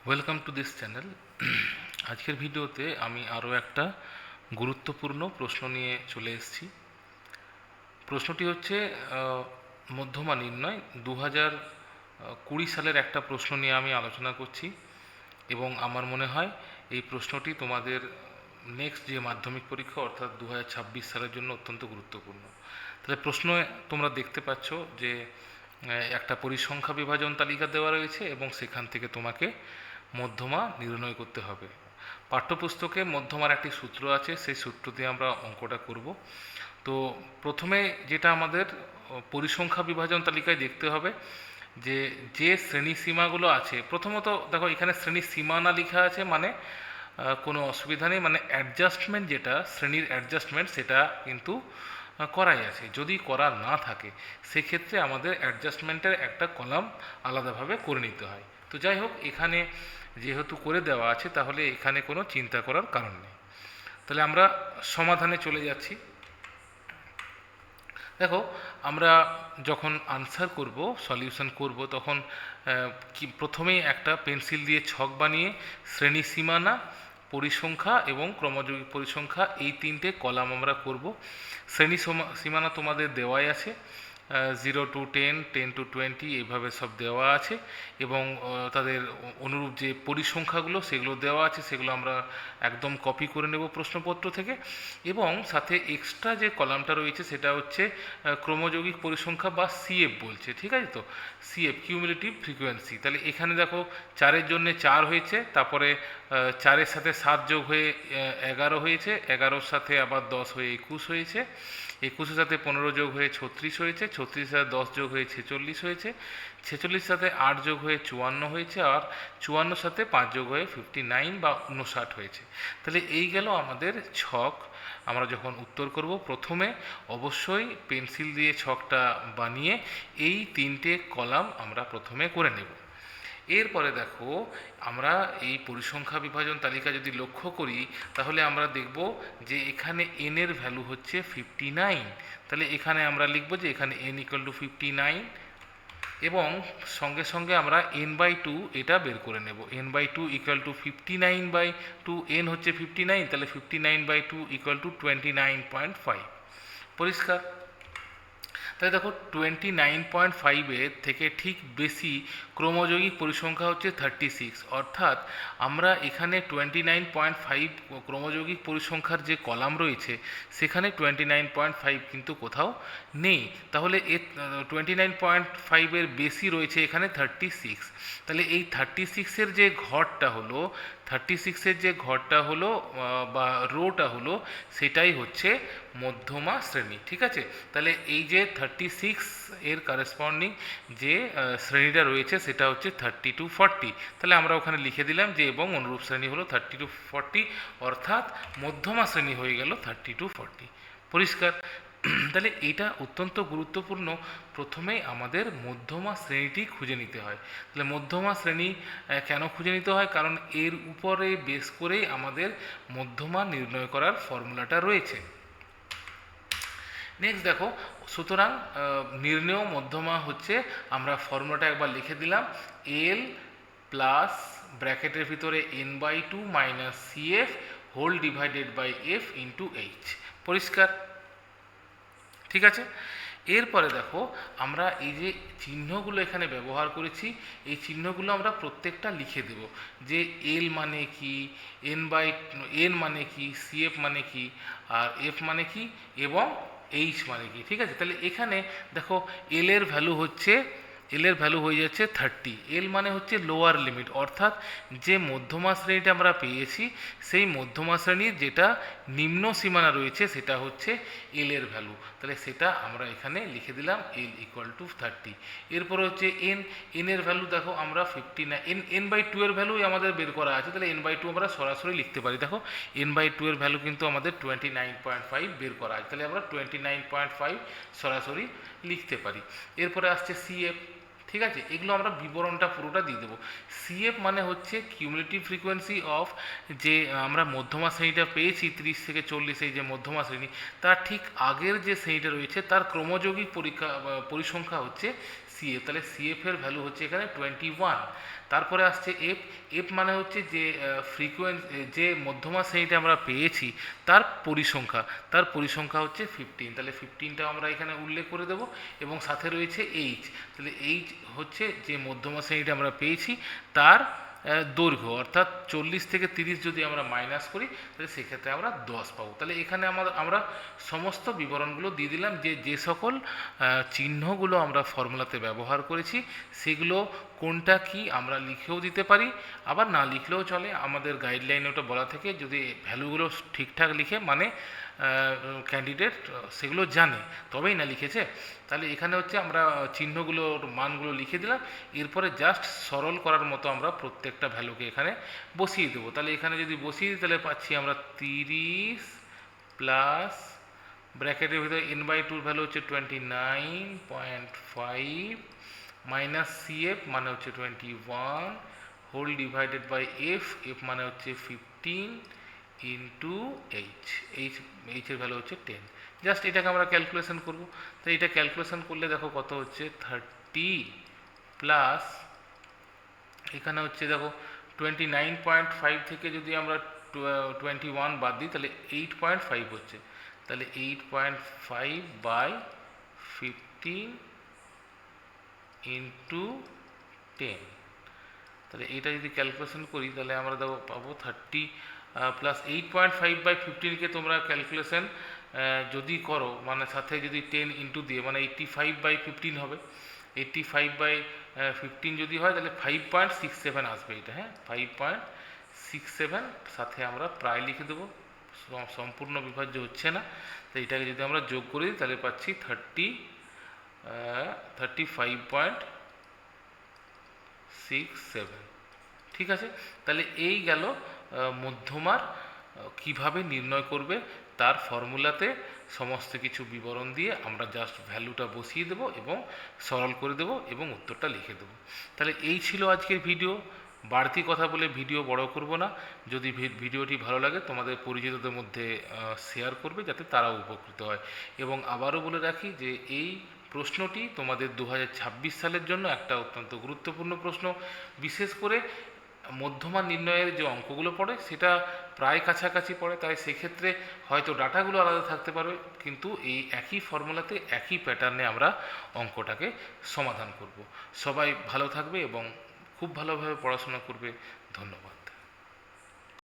Welcome to this channel. আজকের ভিডিওতে আমি আরও একটা গুরুত্বপূর্ণ প্রশ্ন নিয়ে চলে এসেছি। প্রশ্নটি হচ্ছে মধ্যমা নির্ণয় 2020 সালের একটা প্রশ্ন নিয়ে আমি আলোচনা করছি এবং আমার মনে হয় এই প্রশ্নটি তোমাদের নেক্সট যে মাধ্যমিক পরীক্ষা অর্থাৎ 2026 সালের জন্য অত্যন্ত গুরুত্বপূর্ণ। তাহলে প্রশ্ন তোমরা দেখতে পাচ্ছ যে একটা পরিসংখ্যা বিভাজন তালিকা দেওয়া রয়েছে এবং সেখান থেকে তোমাকে মধ্যমা নির্ণয় করতে হবে। পাঠ্যপুস্তকে মধ্যমার একটি সূত্র আছে, সেই সূত্র দিয়ে আমরা অঙ্কটা করব। তো প্রথমে যেটা আমাদের পরিসংখ্যা বিভাজন তালিকায় দেখতে হবে যে যে শ্রেণী সীমাগুলো আছে, প্রথমত দেখো এখানে শ্রেণী সীমানা লেখা আছে, মানে কোনো অসুবিধা নেই, মানে অ্যাডজাস্টমেন্ট যেটা শ্রেণীর অ্যাডজাস্টমেন্ট সেটা কিন্তু করাই আছে। যদি করা না থাকে সেক্ষেত্রে আমাদের অ্যাডজাস্টমেন্টের একটা কলাম আলাদাভাবে করে নিতে হয়। তো যাই হোক, এখানে যেহেতু করে দেওয়া আছে তাহলে এখানে কোনো চিন্তা করার কারণ নেই। তাহলে আমরা সমাধানে চলে যাচ্ছি। দেখো, আমরা যখন আনসার করব, সলিউশন করব, তখন প্রথমেই একটা পেন্সিল দিয়ে ছক বানিয়ে শ্রেণী সীমানা, পরিসংখ্যা এবং ক্রমযৌগিক পরিসংখ্যা এই তিনটে কলাম আমরা করব। শ্রেণী সীমানা তোমাদের দেওয়াই আছে, 0 to 10, 10 to 20 এইভাবে সব দেওয়া আছে এবং তাদের অনুরূপ যে পরিসংখ্যাগুলো সেগুলো দেওয়া আছে, সেগুলো আমরা একদম কপি করে নেব প্রশ্নপত্র থেকে। এবং সাথে এক্সট্রা যে কলামটা রয়েছে সেটা হচ্ছে ক্রমযৌগিক পরিসংখ্যা বা সিএফ বলছে, ঠিক আছে? তো সিএফ কিউমুলেটিভ ফ্রিকোয়েন্সি। তাহলে এখানে দেখো 4-এর জন্য 4 হয়েছে, তারপরে 4-এর সাথে 7 যোগ হয়ে 11 হয়েছে, 11-র সাথে আবার 10 হয়ে 21 হয়েছে, 21-এর সাথে 15 যোগ হয়ে 36 হয়েছে, 36-এর সাথে 10 যোগ হয়ে 46 হয়েছে, 46-এর সাথে 8 যোগ হয়ে 54 হয়েছে, আর 54-এর সাথে 5 যোগ হয়ে 59 বা 59 হয়েছে। তাহলে এই গেল আমাদের ছক। আমরা যখন উত্তর করব প্রথমে অবশ্যই পেন্সিল দিয়ে ছকটা বানিয়ে এই তিনটে কলাম আমরা প্রথমে করে নেব। এরপরে দেখো, আমরা এই পরিসংখ্যা বিভাজন তালিকা যদি লক্ষ্য করি তাহলে আমরা দেখব যে এখানে n এর ভ্যালু হচ্ছে 59। তাহলে এখানে আমরা লিখব যে এখানে n = 59 এবং সঙ্গে সঙ্গে আমরা n/2 এটা বের করে নেব। n/2 = 59/2, n হচ্ছে 59, তাহলে 59/2 = 29.5। পরিষ্কার? তাই দেখো 29.5-এর থেকে ঠিক বেশি ক্রমযৌগিক পরিসংখ্যা হচ্ছে 36, অর্থাৎ আমরা এখানে 29.5 ক্রমযৌগিক পরিসংখ্যার যে কলাম রয়েছে সেখানে 29.5 কিন্তু কোথাও নেই। তাহলে 29.5-এর বেশি রয়েছে এখানে 36। তাহলে এই 36-এর যে ঘরটা হলো, 36-এর যে ঘরটা হলো বা রোটা হলো, সেটাই হচ্ছে মধ্যমা শ্রেণী, ঠিক আছে? তাহলে এই যে 36 এর কারেসপন্ডিং যে শ্রেণীটা রয়েছে সেটা হচ্ছে 30 to 40। তাহলে আমরা ওখানে লিখে দিলাম যে এবং অনুরূপ শ্রেণী হলো 30 to 40, অর্থাৎ মধ্যমা শ্রেণী হয়ে গেল 30 to 40। পরিষ্কার? তাহলে এটা অত্যন্ত গুরুত্বপূর্ণ। প্রথমেই আমাদের মধ্যমা শ্রেণীটি খুঁজে নিতে হয়। তাহলে মধ্যমা শ্রেণী কেন খুঁজে নিতে হয়? কারণ এর উপরে বেস করেই আমাদের মধ্যমা নির্ণয় করার ফর্মুলাটা রয়েছে। নেক্সট দেখো, সুতরাং নির্ণেয় মধ্যমা হচ্ছে, আমরা ফর্মুলাটা একবার লিখে দিলাম, এল প্লাস ব্র্যাকেটের ভিতরে n/2 minus CF whole divided by F into H. পরিষ্কার? ঠিক আছে। এরপরে দেখো, আমরা এই যে চিহ্নগুলো এখানে ব্যবহার করেছি, এই চিহ্নগুলো আমরা প্রত্যেকটা লিখে দেব যে এল মানে কি, এন মানে কি, সিএফ মানে কি, আর এফ মানে কি এবং এইচ মানে কি। ঠিক আছে? তাহলে এখানে দেখো এল এর ভ্যালু হয়ে যাচ্ছে 30। এল মানে হচ্ছে লোয়ার লিমিট, অর্থাৎ যে মধ্যমা শ্রেণীটা আমরা পেয়েছি সেই মধ্যমা শ্রেণীর যেটা নিম্ন সীমানা রয়েছে সেটা হচ্ছে এল এর ভ্যালু। তাহলে সেটা আমরা এখানে লিখে দিলাম এল = 30। এরপর হচ্ছে এন এর ভ্যালু দেখো আমরা 59, n/2 এর ভ্যালু আমাদের বের করা আছে, তাহলে n/2 আমরা সরাসরি লিখতে পারি। দেখো n/2 এর ভ্যালু কিন্তু আমাদের 29.5 বের করা আছে, তাহলে আমরা 29.5 সরাসরি লিখতে পারি। এরপরে আসছে সিএফ। ঠিক আছে? এগুলো আমরা বিবরণটা পুরোটা দিয়ে দেবো। সিএফ মানে হচ্ছে কিউমুলেটিভ ফ্রিকোয়েন্সি অফ, যে আমরা মধ্যমা শ্রেণীটা পেয়েছি 30 থেকে 40, এই যে মধ্যমা শ্রেণী, তার ঠিক আগের যে শ্রেণীটা রয়েছে তার ক্রমযৌগিক পরিসংখ্যা হচ্ছে সিএফ, তাহলে সিএফ এর ভ্যালু হচ্ছে এখানে 21। তারপরে আসছে এফ। এফ মানে হচ্ছে যে ফ্রিকোয়েন্সি, যে মধ্যমা শ্রেণীটা আমরা পেয়েছি তার পরিসংখ্যা, তার পরিসংখ্যা হচ্ছে 15, তাহলে 15টা আমরা এখানে উল্লেখ করে দেবো। এবং সাথে রয়েছে এইচ, তাহলে এইচ হচ্ছে যে মধ্যমা শ্রেণীটা আমরা পেয়েছি তার দৈর্ঘ্য, অর্থাৎ 40 থেকে 30 যদি আমরা মাইনাস করি তাহলে সেক্ষেত্রে আমরা 10 পাবো। তাহলে এখানে আমরা সমস্ত বিবরণগুলো দিয়ে দিলাম, যে যে সকল চিহ্নগুলো আমরা ফর্মুলাতে ব্যবহার করেছি সেগুলো কোনটা কি আমরা লিখেও দিতে পারি, আবার না লিখলেও চলে। আমাদের গাইডলাইনে ওটা বলা থেকে যদি ভ্যালুগুলো ঠিকঠাক লিখে, মানে ক্যান্ডিডেট সেগুলো জানে তবেই না লিখেছে। তাহলে এখানে হচ্ছে আমরা চিহ্নগুলোর মানগুলো লিখে দিলাম, এরপরে জাস্ট সরল করার মতো আমরা প্রত্যেকটা ভ্যালুকে এখানে বসিয়ে দেবো। তাহলে এখানে যদি বসিয়ে দিই তাহলে পাচ্ছি আমরা 30 প্লাস ব্র্যাকেটের ভিতরে n/2 ভ্যালু হচ্ছে 29.5 মাইনাস সিএফ মানে হচ্ছে 21 whole divided by F, F মানে হচ্ছে 15 ইন্টু এইচ, এইচের ভ্যালু হচ্ছে 10। জাস্ট এটাকে আমরা ক্যালকুলেশন করব। তো এটা ক্যালকুলেশন করলে দেখো কত হচ্ছে 30 প্লাস এখানে হচ্ছে দেখো 29.5 থেকে যদি আমরা 21 বাদ দিই তাহলে 8.5 হচ্ছে, তাহলে 8.5 বাই 15 ইন্টু 10, তাহলে এটা যদি ক্যালকুলেশন করি তাহলে আমরা দেবো পাবো 30 প্লাস 8.5 বাই 15কে তোমরা ক্যালকুলেশন যদি করো, মানে সাথে যদি 10 ইন্টু দিয়ে, মানে 85/15 হবে। 85/15 যদি হয় তাহলে 5.67 আসবে এটা, হ্যাঁ 5.67, সাথে আমরা প্রায় লিখে দেবো, সম্পূর্ণ বিভাজ্য হচ্ছে না। তো এটাকে যদি আমরা যোগ করি তাহলে পাচ্ছি 35.67। ঠিক আছে, তাহলে এই গেল মধ্যমার কিভাবে নির্ণয় করবে তার ফর্মুলাতে সমস্ত কিছু বিবরণ দিয়ে আমরা জাস্ট ভ্যালুটা বসিয়ে দেব এবং সরল করে দেব এবং উত্তরটা লিখে দেব। তাহলে এই ছিল আজকের ভিডিও। বাড়তি কথা বলে ভিডিও বড় করব না। যদি ভিডিওটি ভালো লাগে তোমাদের পরিচিতদের মধ্যে শেয়ার করবে যাতে তারাও উপকৃত হয়। এবং আবারও বলে রাখি যে এই প্রশ্নটি তোমাদের 2026 সালের জন্য একটা অত্যন্ত গুরুত্বপূর্ণ প্রশ্ন। বিশেষ করে মধ্যমা নির্ণয়ের যে অঙ্কগুলো পড়ে সেটা প্রায় কাছাকাছি পড়ে, তাই সেক্ষেত্রে হয়তো ডাটাগুলো আলাদা থাকতে পারবে, কিন্তু এই একই ফর্মুলাতে একই প্যাটার্নে আমরা অঙ্কটাকে সমাধান করব। সবাই ভালো থাকবে এবং খুব ভালোভাবে পড়াশোনা করবে। ধন্যবাদ।